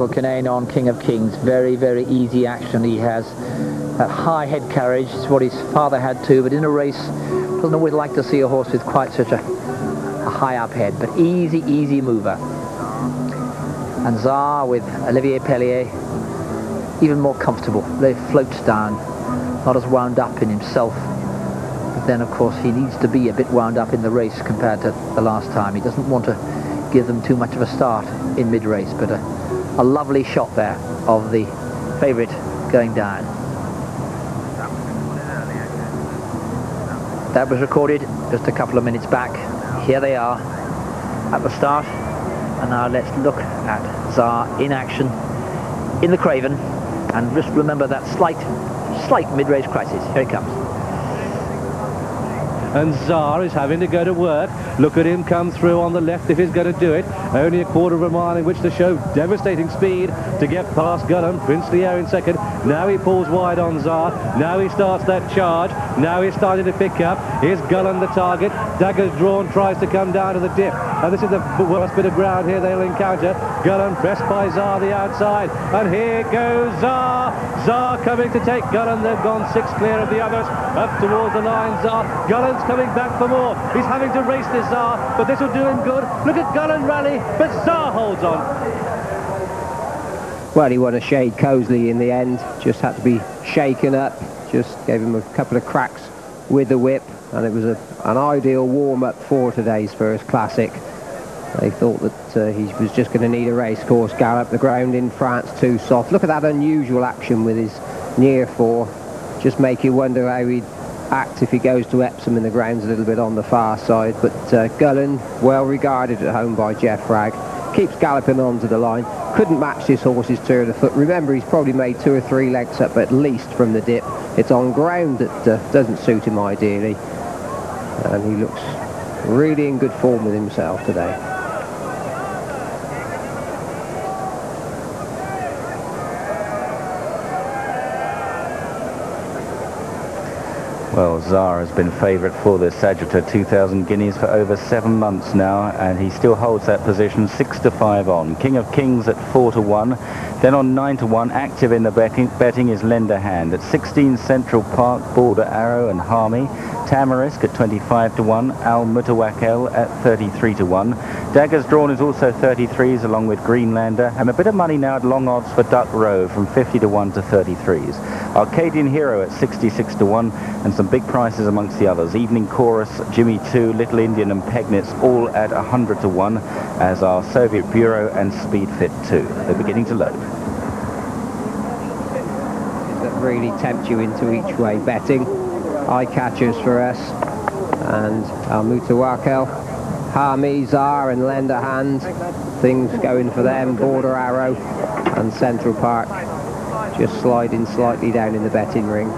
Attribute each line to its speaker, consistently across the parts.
Speaker 1: for Canaan on King of Kings. Very, very easy action. He has a high head carriage. It's what his father had too, but in a race, doesn't always like to see a horse with quite such a high up head, but easy mover. And Tsar with Olivier Pellier, even more comfortable. They floats down, not as wound up in himself. But then, of course, he needs to be a bit wound up in the race compared to the last time. He doesn't want to give them too much of a start in mid-race, but a lovely shot there of the favourite going down. That was recorded just a couple of minutes back. Here they are at the start. And now let's look at Tsar in action in the Craven. And just remember that slight mid-race crisis. Here he comes.
Speaker 2: And Tsar is having to go to work. Look at him come through on the left if he's going to do it. Only a quarter of a mile in which to show devastating speed to get past Gullen. Prince Leo in second. Now he pulls wide on Tsar. Now he starts that charge. Now he's starting to pick up. Here's Gullen the target. Daggers drawn, tries to come down to the dip. And this is the worst bit of ground here they'll encounter. Gullen pressed by Tsar the outside. And here goes Tsar. Tsar coming to take Gullen. They've gone 6 clear of the others. Up towards the line, Tsar. Gullen's coming back for more. He's having to race this Tsar, but this will do him good. Look at Gullen rally, but Tsar holds on.
Speaker 3: Well, he won a shade cosily in the end. Just had to be shaken up. Just gave him a couple of cracks with the whip, and it was an ideal warm-up for today's first classic. They thought that he was just going to need a racecourse gallop. The ground in France too soft. Look at that unusual action with his near four. Just make you wonder how he'd act if he goes to Epsom in the grounds a little bit on the far side. But Gullen, well regarded at home by Jeff Ragg, keeps galloping onto the line. Couldn't match this horse's turn of foot. Remember, he's probably made 2 or 3 lengths up at least from the dip. It's on ground that doesn't suit him ideally, and he looks really in good form with himself today.
Speaker 4: Well, Tsar has been favourite for the Sagitta 2000 Guineas for over 7 months now, and he still holds that position 6-5 on. King of Kings at 4-1. Then on 9-1, active in the betting is Lender Hand. At 16, Central Park, Border Arrow and Harmy. Tamarisk at 25-1, Al Mutawakel at 33-1. Daggers Drawn is also 33s along with Greenlander, and a bit of money now at long odds for Duck Row from 50-1 to 33s. Arcadian Hero at 66-1, and some big prices amongst the others. Evening Chorus, Jimmy 2, Little Indian and Pegnitz all at 100-1, as are Soviet Bureau and Speed Fit 2. They're beginning to load.
Speaker 3: That really tempt you into each way betting. Eye catchers for us, and Al Mutawakel, Harmy, Tsar and Lender Hand, things going for them. Border Arrow and Central Park just sliding slightly down in the betting ring.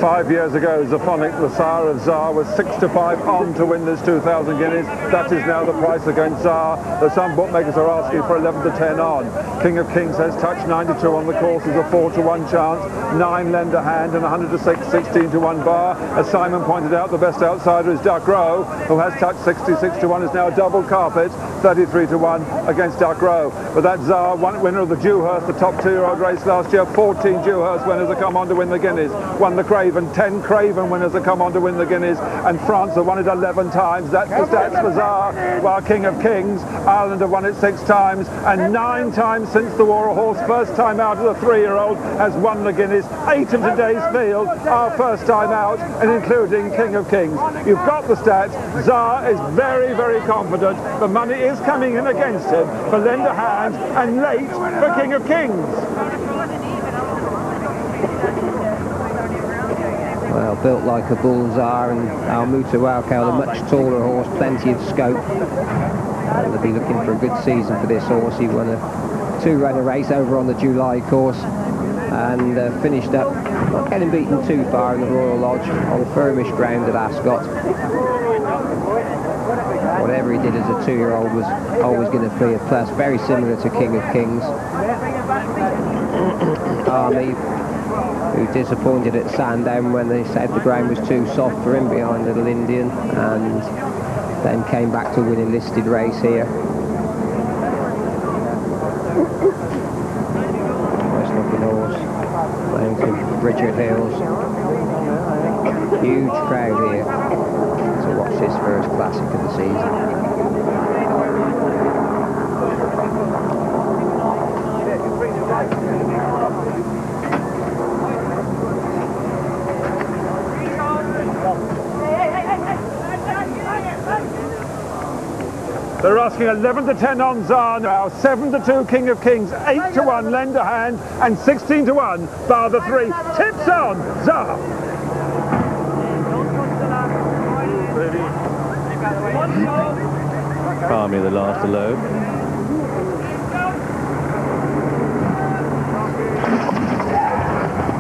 Speaker 5: 5 years ago, Zaphonic, the sire of Tsar, was 6-5 on to win this 2,000 guineas. That is now the price against Tsar, that some bookmakers are asking for 11-10 on. King of Kings has touched 92 on the course, is a 4-1 chance. 9 Lender Hand and 100-6, 16-1 bar. As Simon pointed out, the best outsider is Duck Row, who has touched 66-1, is now double carpet, 33-1 against Duck Row. But that Tsar, one winner of the Dewhurst, the top 2-year-old race last year. 14 Dewhurst winners have come on to win the Guineas. Won the Craven. 10 Craven winners have come on to win the Guineas, and France have won it 11 times. That's the stats for Tsar, while King of Kings, Ireland have won it 6 times, and 9 times since the war a horse, first time out of the 3-year-old, has won the Guineas. 8 of today's field are first time out, and including King of Kings. You've got the stats. Tsar is very, very confident. The money is coming in against him for Lender Hand, and late for King of Kings.
Speaker 3: Well, built like a bull, Tsar, and Al Mutawakel, a much taller horse, plenty of scope. They'll be looking for a good season for this horse. He won a 2-runner race over on the July course, and finished up not getting beaten too far in the Royal Lodge on firmish ground at Ascot. Whatever he did as a 2-year-old was always going to be a plus, very similar to King of Kings. Army, who disappointed at Sandown when they said the ground was too soft for him behind Little Indian, and then came back to win a listed race here. Nice looking horse, playing through Bridget Hills. Huge crowd here to watch this first classic of the season.
Speaker 5: They're asking 11 to 10 on Tsar now, 7 to 2 King of Kings, 8 to 1 Lend a Hand, and 16 to 1 Bar the 3. Tips on Tsar.
Speaker 2: Army the last to load.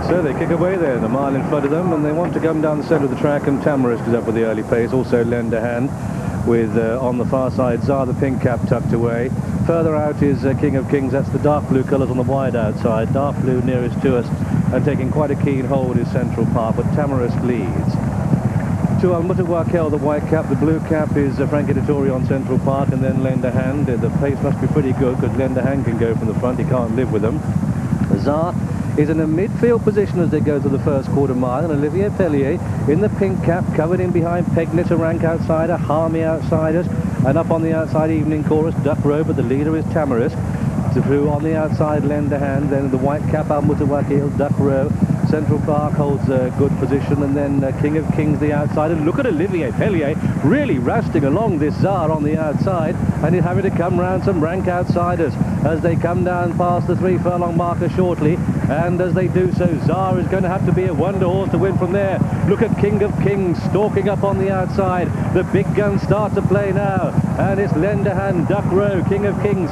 Speaker 2: So they kick away there, the mile in front of them, and they want to come down the centre of the track, and Tamarisk is up with the early pace, also Lend a Hand, with on the far side Tsar the pink cap tucked away. Further out is King of Kings. That's the dark blue colours on the wide outside. Dark blue nearest to us, and taking quite a keen hold is Central Park, but Tamarisk leads. To Mutawakel, the white cap. The blue cap is Frank Editori on Central Park, and then Lend a Hand. The pace must be pretty good because Lend a Hand can go from the front. He can't live with them. Tsar is in a midfield position as they go to the first quarter mile, and Olivier Pellier in the pink cap, covered in behind Pegnet, a rank outsider, Harmy outsiders, and up on the outside Evening Chorus, Duck Row, but the leader is Tamarisk. Through on the outside Lend a Hand, then the white cap Al-Mutawakil, Duck Row. Central Park holds a good position, and then King of Kings the outsider. Look at Olivier Pellier really rousting along this Tsar on the outside, and he's having to come round some rank outsiders as they come down past the 3 furlong marker shortly, and as they do so, Tsar is going to have to be a wonder horse to win from there. Look at King of Kings stalking up on the outside. The big guns start to play now, and it's Lend a Hand, Duck Row, King of Kings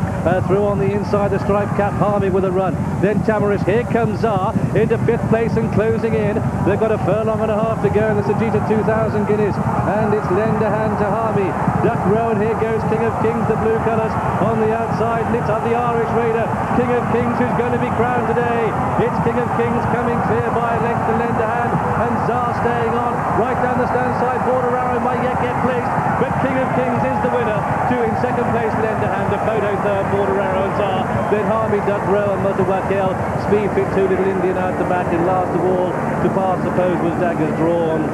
Speaker 2: through on the inside, the striped cap Harmy with a run. Then Tamarisk, here comes Tsar into 5th place and closing in. They've got a furlong and a half to go in the Sajita 2000 Guineas, and it's Lend a Hand to Harmy. Duck Row, and here goes King of Kings, the blue colours on the outside. Lit up the Irish Raider. King of Kings who's going to be crowned today. It's King of Kings coming clear by a length to Lend a Hand, and Tsar staying on right down the stand side. Border Arrow might yet get placed, but King of Kings is the winner. 2 in second place, Lend a Hand, a photo third, Border Arrow and Tsar. Then Harmy, Duck Row and Mutawakel. Speed Fit 2 Little Indian out the back, and last of all to pass the pose was Daggers Drawn.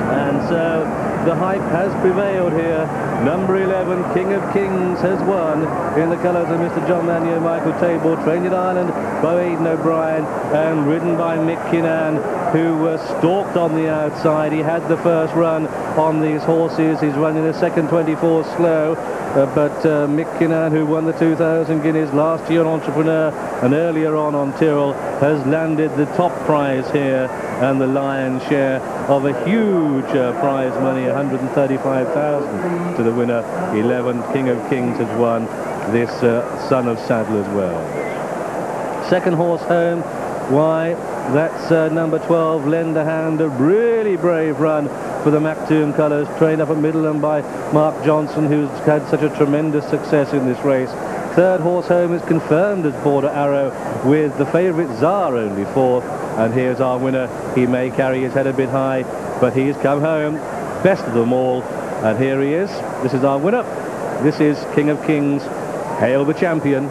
Speaker 2: And so the hype has prevailed here. Number 11, King of Kings, has won in the colours of Mr. John Mannion, Michael Tabor, trained in Ireland by Aidan O'Brien, and ridden by Mick Kinnan, who stalked on the outside. He had the first run on these horses. He's running a second 24 slow, but Mick Kinnan, who won the 2000 Guineas last year on Entrepreneur and earlier on Tyrrell, has landed the top prize here and the lion's share of a huge prize money, 135,000 to the winner. 11, King of Kings, has won this Son of Sadler's Well. Second horse home, why, that's number 12, Lend a Hand, a really brave run for the Mactoum colours, trained up at Middleham by Mark Johnson, who's had such a tremendous success in this race. Third horse home is confirmed as Border Arrow, with the favourite Tsar only 4th, and here's our winner. He may carry his head a bit high, but he's come home best of them all, and here he is. This is our winner. This is King of Kings. Hail the champion.